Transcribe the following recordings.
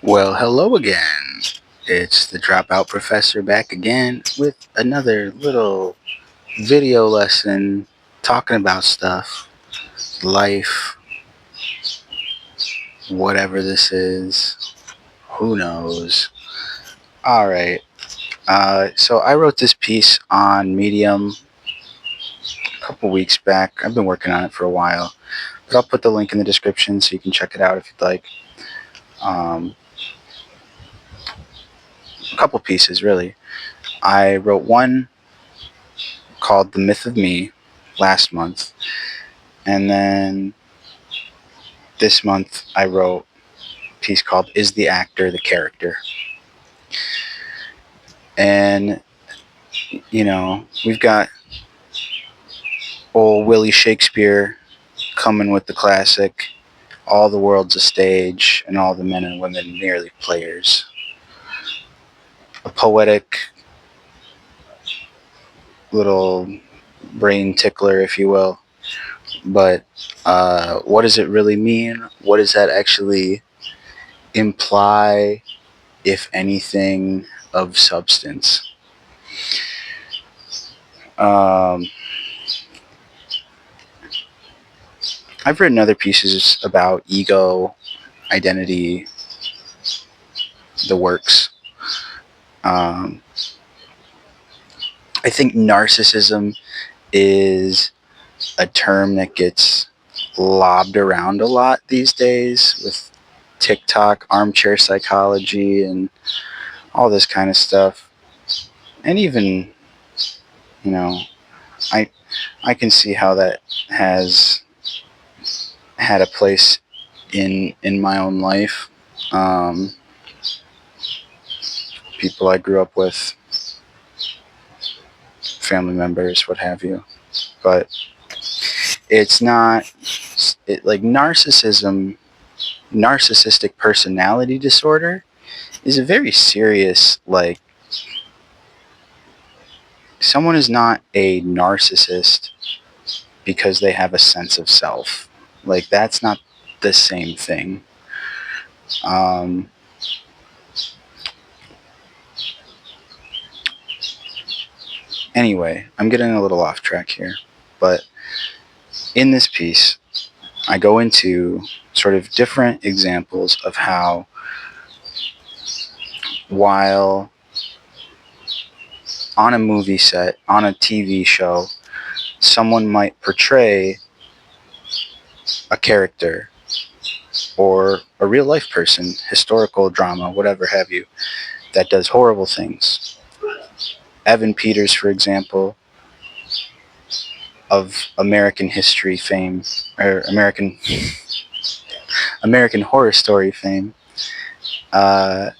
Well, hello again. It's the Dropout Professor back again with another little video lesson talking about stuff, life, whatever this is. Who knows? All right. So I wrote this piece on Medium a couple weeks back. I've been working on it for a while, but I'll put the link in the description so you can check it out if you'd like. Um, a couple pieces, really. I wrote one called The Myth of Me last month. And then this month I wrote a piece called Is the Actor the Character? And, we've got old Willie Shakespeare coming with the classic, all the world's a stage and all the men and women merely players. A poetic little brain tickler, if you will. But what does it really mean? What does that actually imply, if anything, of substance? Um, I've written other pieces about ego, identity, the works. Um, I think narcissism is a term that gets lobbed around a lot these days with TikTok, armchair psychology, and all this kind of stuff. And even, you know, I I can see how that has had a place in my own life. Um, People I grew up with, family members, what have you. But it's not like narcissistic personality disorder is a very serious, like, someone is not a narcissist because they have a sense of self. Like, that's not the same thing. Um, anyway, I'm getting a little off track here, but in this piece, I go into sort of different examples of how, while on a movie set, on a TV show, someone might portray a character or a real life person, historical drama, whatever have you, that does horrible things. Evan Peters, for example, of American history fame, or American Horror Story fame, uh,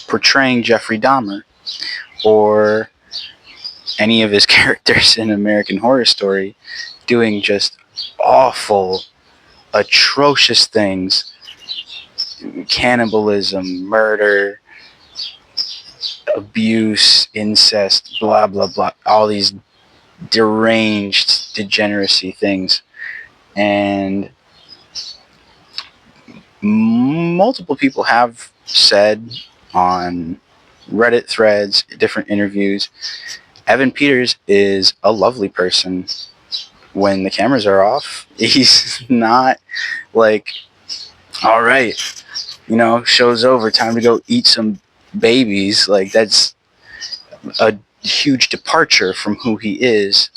portraying Jeffrey Dahmer, or any of his characters in American Horror Story doing just awful, atrocious things: cannibalism, murder, abuse, incest, blah, blah, blah, all these deranged degeneracy things. And multiple people have said on Reddit threads, different interviews, Evan Peters is a lovely person when the cameras are off. He's not like, all right, show's over, time to go eat some babies. Like, that's a huge departure from who he is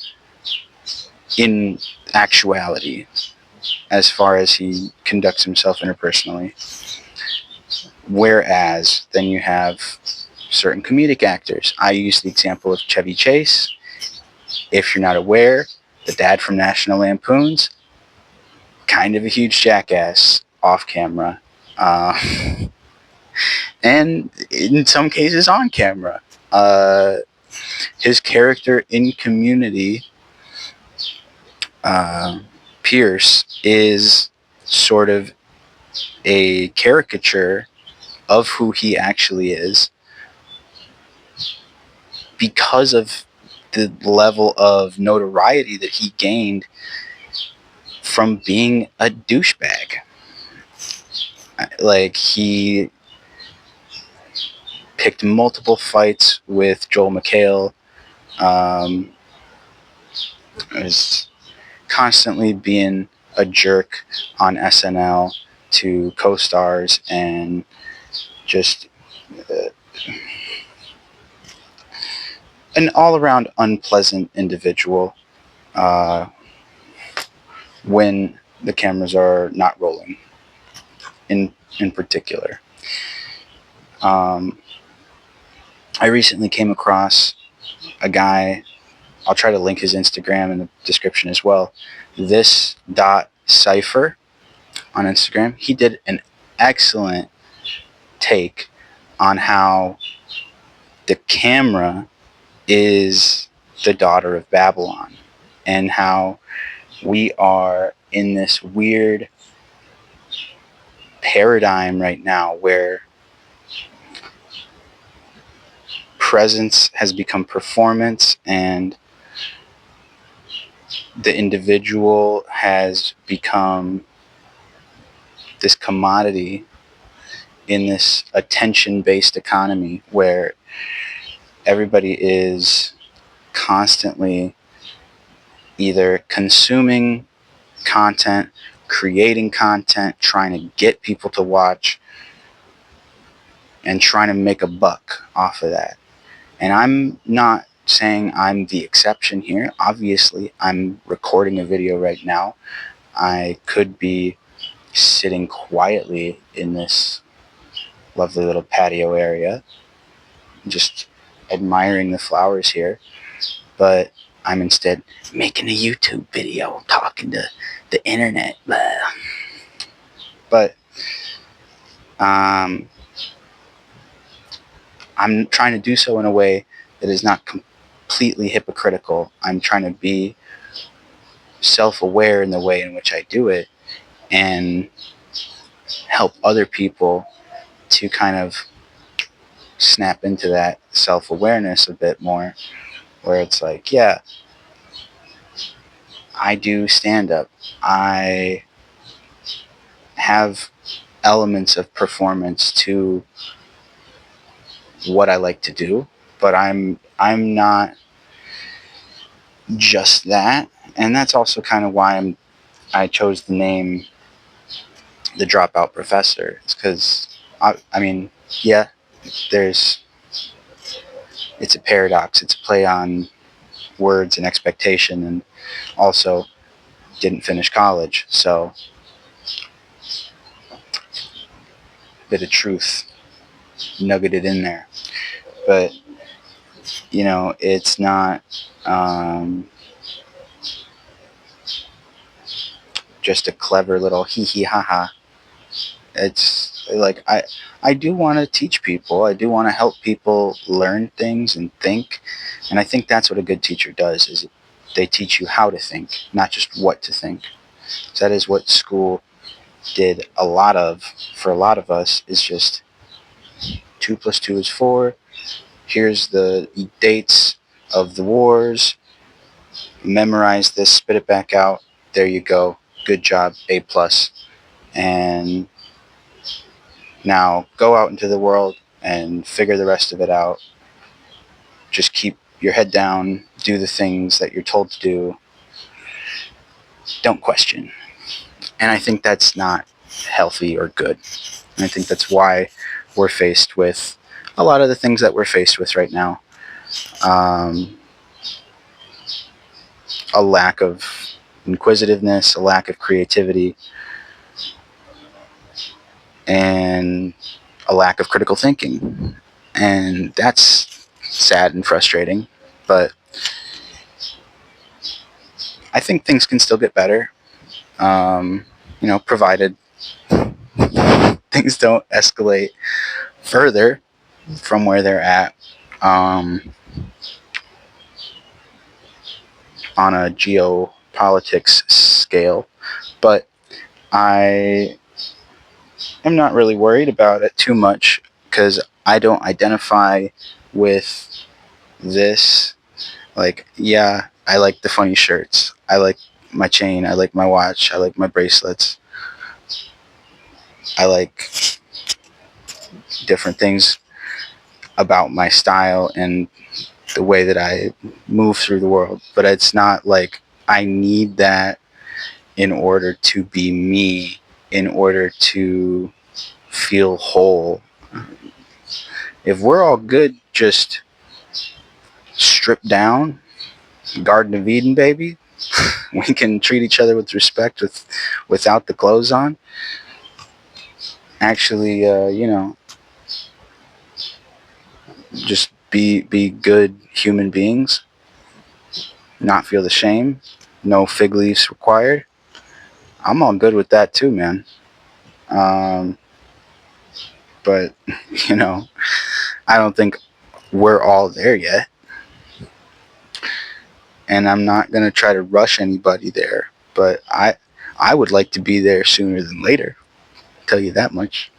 in actuality, as far as he conducts himself interpersonally. Whereas then you have certain comedic actors. I use the example of Chevy Chase. If you're not aware, the dad from National Lampoons, kind of a huge jackass off camera. Uh, and in some cases on camera. His character in Community, Pierce, is sort of a caricature of who he actually is because of the level of notoriety that he gained from being a douchebag. Like, he picked multiple fights with Joel McHale. Was constantly being a jerk on SNL to co-stars, and just an all-around unpleasant individual when the cameras are not rolling. In particular, I recently came across a guy. I'll try to link his Instagram in the description as well. This dot cipher on Instagram. He did an excellent take on how the camera is the daughter of Babylon, and how we are in this weird paradigm right now where presence has become performance, and the individual has become this commodity in this attention-based economy where everybody is constantly either consuming content, creating content, trying to get people to watch, and trying to make a buck off of that. And I'm not saying I'm the exception here. Obviously, I'm recording a video right now. I could be sitting quietly in this lovely little patio area, just admiring the flowers here, but I'm instead making a YouTube video, talking to the internet. Blah. But I'm trying to do so in a way that is not completely hypocritical. I'm trying to be self-aware in the way in which I do it, and help other people to kind of snap into that self-awareness a bit more, where it's like, yeah, I do stand up. I have elements of performance to what I like to do, but I'm not just that. And that's also kind of why I chose the name The Dropout Professor. It's because I mean, yeah, it's a paradox. It's a play on words and expectation, and also didn't finish college, so bit of truth nuggeted in there. But it's not just a clever little hee hee ha ha. It's like I do want to teach people. I do want to help people learn things and think, and I think that's what a good teacher does. Is they teach you how to think, not just what to think. So that is what school did a lot of for a lot of us. Is just 2 + 2 is 4. Here's the dates of the wars. Memorize this, spit it back out. There you go. Good job, A+. And now go out into the world and figure the rest of it out. Just keep your head down, do the things that you're told to do. Don't question. And I think that's not healthy or good. And I think that's why we're faced with a lot of the things that we're faced with right now. A lack of inquisitiveness, a lack of creativity, and a lack of critical thinking. And that's sad and frustrating, but I think things can still get better, provided things don't escalate further from where they're at on a geopolitics scale. But I am not really worried about it too much because I don't identify with this. Like, yeah, I like the funny shirts. I like my chain. I like my watch. I like my bracelets. I like different things about my style and the way that I move through the world. But it's not like I need that in order to be me, in order to feel whole. If we're all good, just stripped down, Garden of Eden, baby, we can treat each other with respect without the clothes on. Actually, just be good human beings, not feel the shame, no fig leaves required. I'm all good with that too, man. Um, but you know, I don't think we're all there yet, and I'm not gonna try to rush anybody there. But I would like to be there sooner than later. Tell you that much.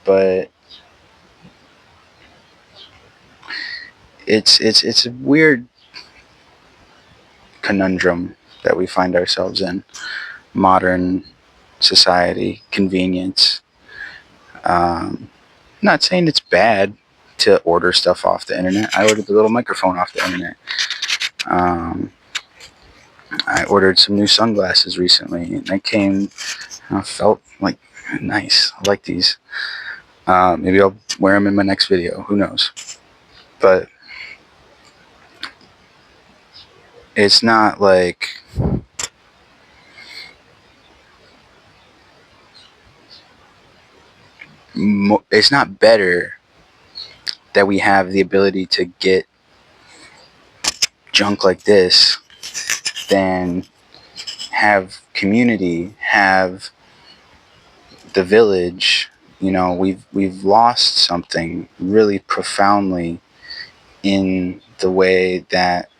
But it's a weird conundrum that we find ourselves in. Modern society, convenience. Not saying it's bad to order stuff off the internet. I ordered the little microphone off the internet. Um, I ordered some new sunglasses recently, and they came. I felt like nice. I like these. Maybe I'll wear them in my next video. Who knows? But it's not like it's not better that we have the ability to get junk like this than have community, have the village. We've lost something really profoundly in the way that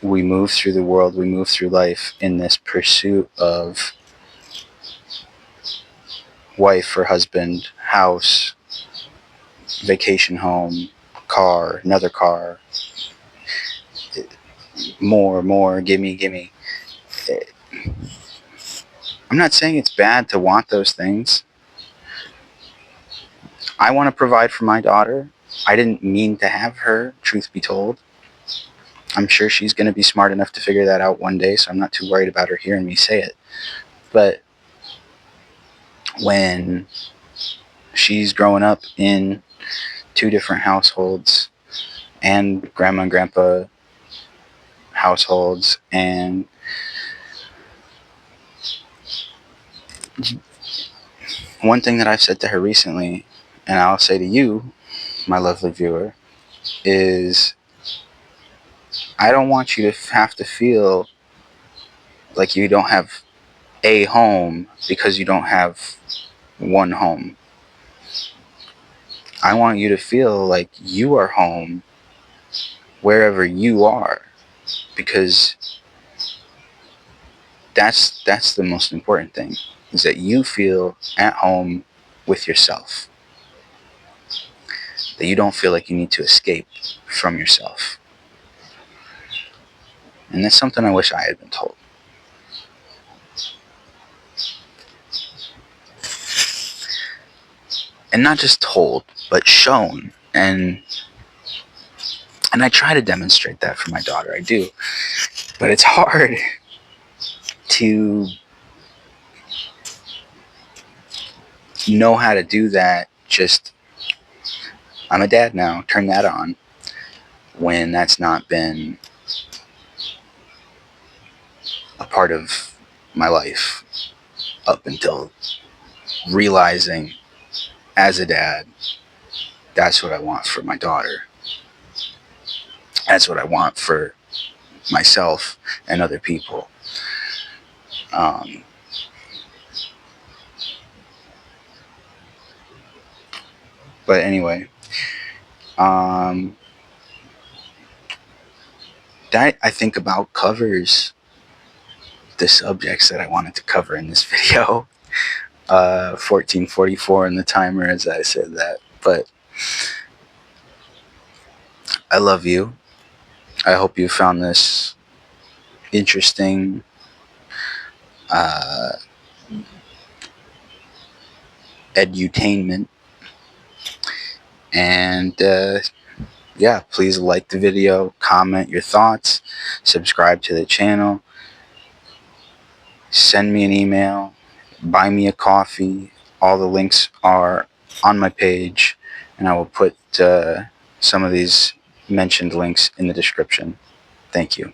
we move through the world, we move through life in this pursuit of wife or husband, house, vacation home, car, another car, more, gimme. I'm not saying it's bad to want those things. I want to provide for my daughter. I didn't mean to have her, truth be told. I'm sure she's going to be smart enough to figure that out one day, so I'm not too worried about her hearing me say it. But when she's growing up in two different households and grandma and grandpa households, and one thing that I've said to her recently, and I'll say to you, my lovely viewer, is I don't want you to have to feel like you don't have a home because you don't have one home. I want you to feel like you are home wherever you are, because that's the most important thing, is that you feel at home with yourself, that you don't feel like you need to escape from yourself. And that's something I wish I had been told. And not just told, but shown. And I try to demonstrate that for my daughter. I do. But it's hard to know how to do that. Just, I'm a dad now, turn that on, when that's not been a part of my life up until realizing as a dad, that's what I want for my daughter. That's what I want for myself and other people. But anyway, that I think about covers the subjects that I wanted to cover in this video. 1444 in the timer as I said that. But I love you. I hope you found this interesting. edutainment. And yeah, please like the video, comment your thoughts, subscribe to the channel, send me an email, buy me a coffee. All the links are on my page, and I will put some of these mentioned links in the description. Thank you.